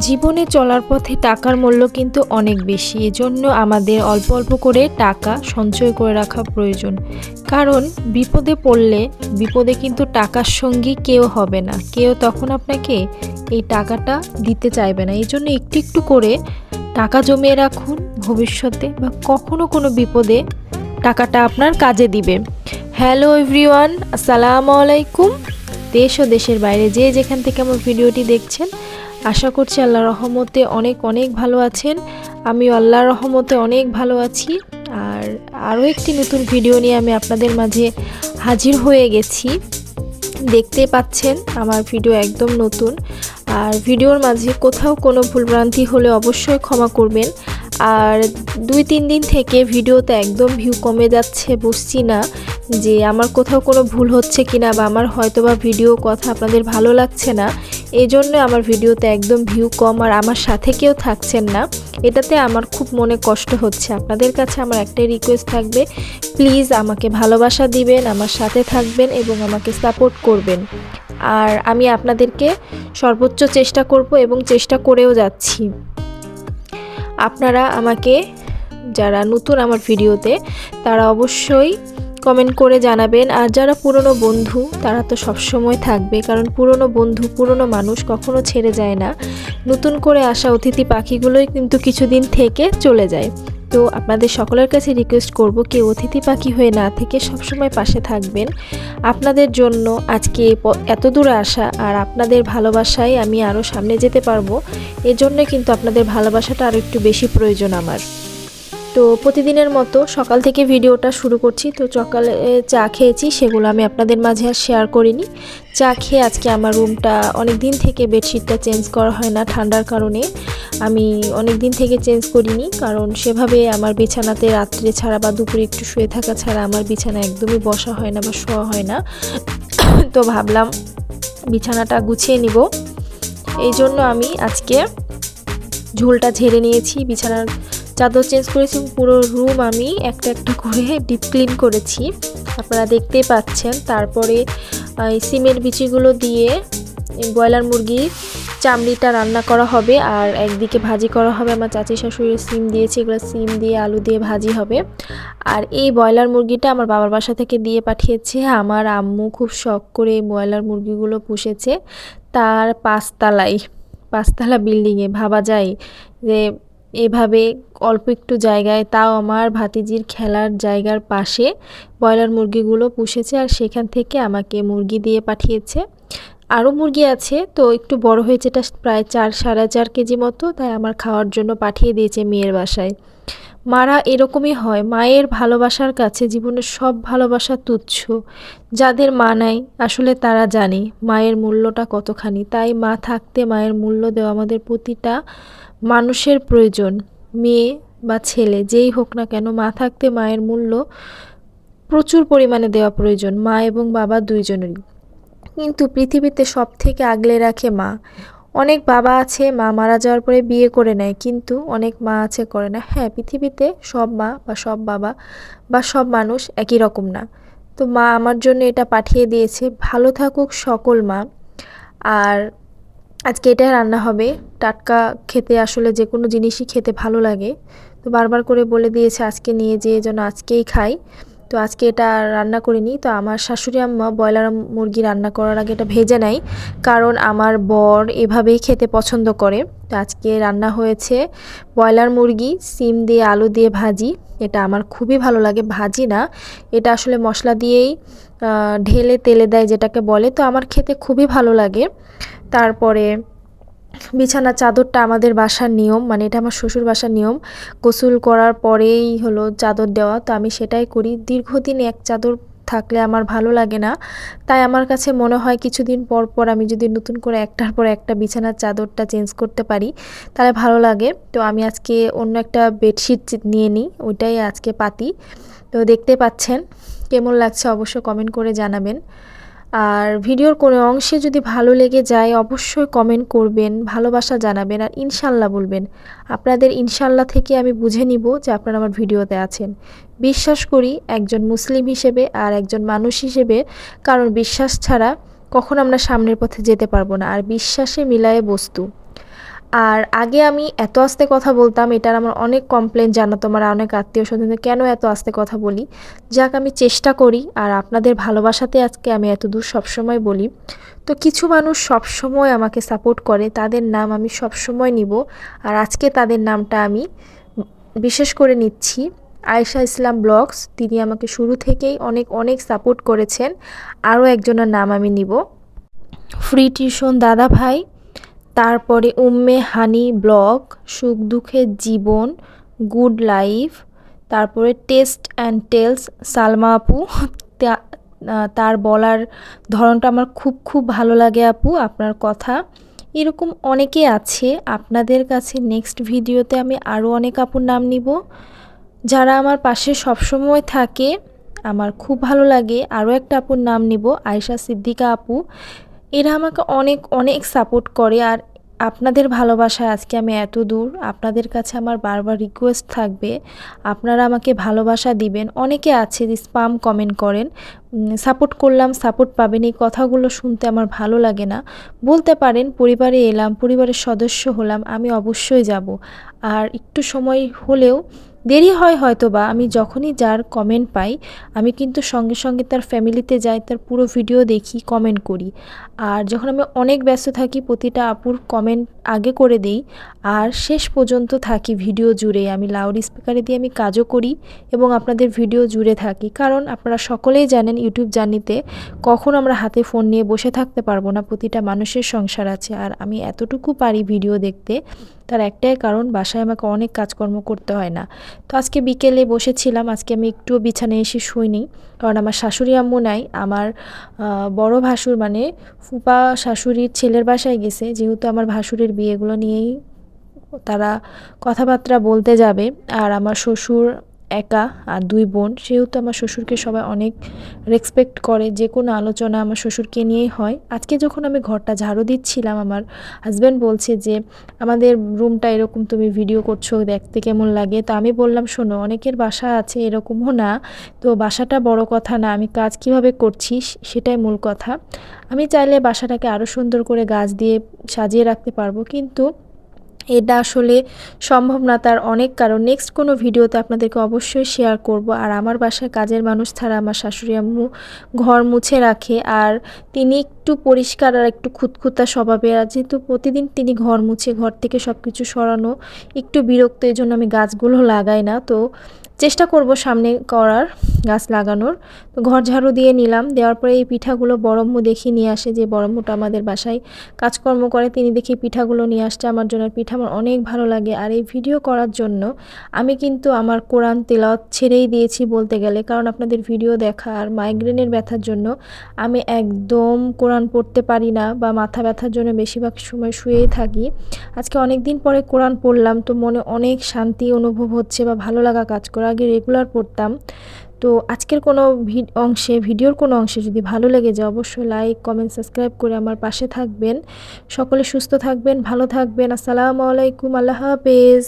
জীবনে চলার পথে টাকার মূল্য কিন্তু অনেক বেশি। এজন্য আমাদের অল্প অল্প করে টাকা সঞ্চয় করে রাখা প্রয়োজন। কারণ বিপদে পড়লে বিপদে কিন্তু টাকার সঙ্গী কেউ হবে না। কেউ তখন আপনাকে এই টাকাটা দিতে চাইবে না। এজন্য একটু একটু করে টাকা জমিয়ে রাখুন, ভবিষ্যতে বা কখনো কোনো বিপদে টাকাটা আপনার কাজে দিবে। হ্যালো এভরিওয়ান, আসসালামু আলাইকুম। দেশ ও দেশের বাইরে যে যেখান থেকে আমার ভিডিওটি দেখছেন, আশা করছি আল্লাহর রহমতে অনেক অনেক ভালো আছেন। আমিও আল্লাহর রহমতে অনেক ভালো আছি। আর আরও একটি নতুন ভিডিও নিয়ে আমি আপনাদের মাঝে হাজির হয়ে গেছি। দেখতে পাচ্ছেন আমার ভিডিও একদম নতুন। আর ভিডিওর মাঝে কোথাও কোনো ভুলভ্রান্তি হলে অবশ্যই ক্ষমা করবেন। আর 2-3 দিন থেকে ভিডিওতে একদম ভিউ কমে যাচ্ছে, বুঝছি না যে আমার কোথাও কোনো ভুল হচ্ছে কিনা, বা আমার হয়তো বা ভিডিও কথা আপনাদের ভালো লাগছে না, এই জন্য আমার ভিডিওতে একদম ভিউ কম আর আমার সাথে কেউ থাকছেন না। এটাতে আমার খুব মনে কষ্ট হচ্ছে। আপনাদের কাছে আমার একটাই রিকোয়েস্ট থাকবে, প্লিজ আমাকে ভালোবাসা দিবেন, আমার সাথে থাকবেন এবং আমাকে সাপোর্ট করবেন। আর আমি আপনাদেরকে সর্বোচ্চ চেষ্টা করব এবং চেষ্টা করেও যাচ্ছি। আপনারা আমাকে, যারা নতুন আমার ভিডিওতে, তারা অবশ্যই কমেন্ট করে জানাবেন। আর যারা পুরনো বন্ধু, তারা তো সবসময় থাকবে, কারণ পুরনো বন্ধু, পুরনো মানুষ কখনো ছেড়ে যায় না। নতুন করে আসা অতিথি পাখিগুলোই কিন্তু কিছুদিন থেকে চলে যায়। তো আপনাদের সকলের কাছে রিকোয়েস্ট করব, কেউ অতিথি পাখি হয়ে না থেকে সবসময় পাশে থাকবেন। আপনাদের জন্য আজকে এত দূরে আসা, আর আপনাদের ভালোবাসায় আমি আরও সামনে যেতে পারবো। এজন্য কিন্তু আপনাদের ভালোবাসাটা আরও একটু বেশি প্রয়োজন আমার। তো প্রতিদিনের মতো সকাল থেকে ভিডিওটা শুরু করছি। তো সকালে চা খেয়েছি, সেগুলো আমি আপনাদের মাঝে আর শেয়ার করিনি। চা খেয়ে আজকে আমার রুমটা, অনেক দিন থেকে বেডশিটটা চেঞ্জ করা হয় না ঠান্ডার কারণে। আমি অনেক দিন থেকে চেঞ্জ করিনি, কারণ সেভাবে আমার বিছানাতে রাত্রে ছাড়া বা দুপুরে একটু শুয়ে থাকা ছাড়া আমার বিছানা একদমই বসা হয় না বা শোয়া হয় না। তো ভাবলাম বিছানাটা গুছিয়ে নিব। এই জন্য আমি আজকে ঝুলটা ঝেড়ে নিয়েছি, বিছানার চাদর চেঞ্জ করেছি, পুরো রুম আমি একটা একটা করে ডিপ ক্লিন করেছি, আপনারা দেখতেই পাচ্ছেন। তারপরে এই সিমের বিচিগুলো দিয়ে ব্রয়লার মুরগির চামড়িটা রান্না করা হবে, আর একদিকে ভাজি করা হবে। আমার চাচি শাশুড়ি সিম দিয়েছে, এগুলো সিম দিয়ে আলু দিয়ে ভাজি হবে। আর এই ব্রয়লার মুরগিটা আমার বাবার বাসা থেকে দিয়ে পাঠিয়েছে। আমার আম্মু খুব শখ করে এই ব্রয়লার মুরগিগুলো পুষেছে তার পাঁচতলা বিল্ডিংয়ে। ভাবা যায় যে এভাবে অল্প একটু জায়গায়, তাও আমার ভাতিজির খেলার জায়গার পাশে ব্রয়লার মুরগিগুলো পুষেছে, আর সেখান থেকে আমাকে মুরগি দিয়ে পাঠিয়েছে। আরও মুরগি আছে, তো একটু বড় হয়েছে, এটা প্রায় 4-4.5 কেজি মতো, তাই আমার খাওয়ার জন্য পাঠিয়ে দিয়েছে মেয়ের বাসায়। মারা এরকমই হয়, মায়ের ভালোবাসার কাছে জীবনের সব ভালোবাসা তুচ্ছ। যাদের মা নাই, আসলে তারা জানে মায়ের মূল্যটা কতখানি। তাই মা থাকতে মায়ের মূল্য দেওয়া আমাদের প্রতিটা মানুষের প্রয়োজন। মেয়ে বা ছেলে যেই হোক না কেন, মা থাকতে মায়ের মূল্য প্রচুর পরিমাণে দেওয়া প্রয়োজন, মা এবং বাবা দুইজনেরই। কিন্তু পৃথিবীতে সব থেকে আগলে রাখে মা। অনেক বাবা আছে মা মারা যাওয়ার পরে বিয়ে করে নেয়, কিন্তু অনেক মা আছে করে না। হ্যাঁ, পৃথিবীতে সব মা বা সব বাবা বা সব মানুষ একই রকম না। তো মা আমার জন্য এটা পাঠিয়ে দিয়েছে। ভালো থাকুক সকল মা। আর আজকে এটাই রান্না হবে। টাটকা খেতে আসলে যে কোনো জিনিসই খেতে ভালো লাগে, তো বারবার করে বলে দিয়েছে আজকে নিয়ে যেয়ে যেন আজকেই খাই। তো আজকে এটা রান্না করিনি। তো আমার শাশুড়ি আম্মা ব্রয়লার মুরগি রান্না করার আগে এটা ভেজে নেয়, কারণ আমার বর এভাবেই খেতে পছন্দ করে। তো আজকে রান্না হয়েছে ব্রয়লার মুরগি সিম দিয়ে আলু দিয়ে ভাজি। এটা আমার খুবই ভালো লাগে। ভাজি না, এটা আসলে মশলা দিয়েই ঢেলে তেলে দেয় যেটাকে বলে, তো আমার খেতে খুবই ভালো লাগে। তারপরে বিছানার চাদরটা আমাদের বাসার নিয়ম, মানে এটা আমার শ্বশুর বাসার নিয়ম, গোসল করার পরেই হলো চাদর দেওয়া। তো আমি সেটাই করি। দীর্ঘদিন এক চাদর থাকলে আমার ভালো লাগে না, তাই আমার কাছে মনে হয় কিছুদিন পর পর আমি যদি নতুন করে একটার পর একটা বিছানার চাদরটা চেঞ্জ করতে পারি তাহলে ভালো লাগে। তো আমি আজকে অন্য একটা বেডশিট নিয়ে নিই, ওইটাই আজকে পাতি। তো দেখতে পাচ্ছেন, কেমন লাগছে অবশ্য কমেন্ট করে জানাবেন। আর ভিডিওর কোনো অংশে যদি ভালো লেগে যায় অবশ্যই কমেন্ট করবেন, ভালোবাসা জানাবেন, আর ইনশাল্লাহ বলবেন। আপনাদের ইনশাল্লাহ থেকে আমি বুঝে নিব যে আপনারা আমার ভিডিওতে আছেন। বিশ্বাস করি একজন মুসলিম হিসেবে আর একজন মানুষ হিসেবে, কারণ বিশ্বাস ছাড়া কখন আমরা সামনের পথে যেতে পারবো না, আর বিশ্বাসে মিলায়ে বস্তু। আর আগে আমি এত আস্তে কথা বলতাম, এটার আমার অনেক কমপ্লেন জানাতো আমার অনেক আত্মীয়-স্বজন, কেন এত আস্তে কথা বলি। যাক, আমি চেষ্টা করি, আর আপনাদের ভালোবাসাতে আজকে আমি এতদূর সবসময় বলি। তো কিছু মানুষ সবসময় আমাকে সাপোর্ট করে, তাদের নাম আমি সবসময় নিব। আর আজকে তাদের নামটা আমি বিশেষ করে নিচ্ছি। আয়েশা ইসলাম ব্লগস, তিনি আমাকে শুরু থেকেই অনেক অনেক সাপোর্ট করেছেন। আরও একজনের নাম আমি নিব, ফ্রি টিউশন দাদা ভাই, তারপরে উম্মে হানি ব্লগ, সুখ দুঃখের জীবন, গুড লাইফ, তারপরে টেস্ট অ্যান্ড টেলস সালমা আপু। তার বলার ধরনটা আমার খুব খুব ভালো লাগে আপু, আপনার কথা। এরকম অনেকে আছে। আপনাদের কাছে নেক্সট ভিডিওতে আমি আরও অনেক আপুর নাম নিব, যারা আমার পাশে সবসময় থাকে, আমার খুব ভালো লাগে। আরও একটা আপুর নাম নিব, আয়েশা সিদ্দিকা আপু। এরা আমাকে অনেক অনেক সাপোর্ট করে, আর আপনাদের ভালোবাসায় আজকে আমি এত দূর। আপনাদের কাছে আমার বারবার রিকোয়েস্ট থাকবে, আপনারা আমাকে ভালোবাসা দিবেন। অনেকে আছে যে স্পাম কমেন্ট করেন, সাপোর্ট করলাম সাপোর্ট পাবেন, এই কথাগুলো শুনতে আমার ভালো লাগে না। বলতে পারেন পরিবারে এলাম, পরিবারের সদস্য হলাম, আমি অবশ্যই যাব। আর একটু সময় হলেও দেরি হয় হয়তোবা, আমি যখনই যার কমেন্ট পাই আমি কিন্তু সঙ্গে সঙ্গে তার ফ্যামিলিতে যাই, তার পুরো ভিডিও দেখি, কমেন্ট করি। আর যখন আমি অনেক ব্যস্ত থাকি প্রতিটা আপুর কমেন্ট আগে করে দেই, আর শেষ পর্যন্ত থাকি ভিডিও জুড়ে। আমি লাউড স্পিকারে দিয়ে আমি কাজও করি এবং আপনাদের ভিডিও জুড়ে থাকি, কারণ আপনারা সকলেই জানেন ইউটিউব জার্নিতে কখন আমরা হাতে ফোন নিয়ে বসে থাকতে পারবো না, প্রতিটা মানুষের সংসার আছে। আর আমি এতটুকু পারি ভিডিও দেখতে, তার একটাই কারণ, বাসায় আমাকে অনেক কাজকর্ম করতে হয় না। তো আজকে বিকেলে বসেছিলাম, আজকে আমি একটুও বিছানায় এসে শুইনি, কারণ আমার শাশুড়ি আম্মু নাই। আমার বড় ভাসুর মানে ফুপা শাশুড়ির ছেলের বাসায় গেছে, যেহেতু আমার ভাসুরের বিয়েগুলো নিয়েই তারা কথাবার্তা বলতে যাবে। আর আমার শ্বশুর একা, আর 2 বোন, সেহেতু আমার শ্বশুরকে সবাই অনেক রেসপেক্ট করে, যে কোনো আলোচনা আমার শ্বশুরকে নিয়েই হয়। আজকে যখন আমি ঘরটা ঝাড়ু দিচ্ছিলাম, আমার হাজব্যান্ড বলছে যে আমাদের রুমটা এরকম তুমি ভিডিও করছো, দেখতে কেমন লাগে। তো আমি বললাম, শোনো, অনেকের বাসা আছে, এরকমও না, তো বাসাটা বড় কথা না, আমি কাজ কিভাবে করছি সেটাই মূল কথা। আমি চাইলে বাসাটাকে আরও সুন্দর করে গাছ দিয়ে সাজিয়ে রাখতে পারবো, কিন্তু এটা আসলে সম্ভব না, তার অনেক কারণ। নেক্সট কোনো ভিডিওতে আপনাদেরকে অবশ্যই শেয়ার করব। আর আমার বাসায় কাজের মানুষ ছাড়া আমার শাশুড়ি আম্মু ঘর মুছে রাখে, আর তিনি একটু পরিষ্কার আর একটু খুঁতখুঁতা স্বভাবের, আর যেহেতু প্রতিদিন তিনি ঘর মুছে, ঘর থেকে সব কিছু সরানো একটু বিরক্ত, এই জন্য আমি গাছগুলো লাগাই না। তো চেষ্টা করব সামনে করার, গাছ লাগানোর। তো ঘর ঝাড়ু দিয়ে নিলাম, দেওয়ার পরে এই পিঠাগুলো বড়ম্মু দেখি নিয়ে আসে, যে বড়ম্মুটা আমাদের বাসায় কাজকর্ম করে, তিনি দেখি পিঠাগুলো নিয়ে আসছে আমার জন্য। পিঠা আমার অনেক ভালো লাগে। আর এই ভিডিও করার জন্য আমি কিন্তু আমার কোরআন তেলাওয়াত ছেড়েই দিয়েছি বলতে গেলে, কারণ আপনাদের ভিডিও দেখা আর মাইগ্রেনের ব্যথার জন্য আমি একদম কোরআন পড়তে পারি না, বা মাথা ব্যথার জন্য বেশিরভাগ সময় শুয়েই থাকি। আজকে অনেক দিন পরে কোরআন পড়লাম, তো মনে অনেক শান্তি অনুভব হচ্ছে বা ভালো লাগা কাজ করে। আগে রেগুলার পড়তাম। তো আজকের কোনো ভিডিওর কোনো অংশে যদি ভালো লেগে যায়, অবশ্যই লাইক কমেন্ট সাবস্ক্রাইব করে আমার পাশে থাকবেন। সকলে সুস্থ থাকবেন, ভালো থাকবেন। আসসালামু আলাইকুম, আল্লাহ হাফেজ।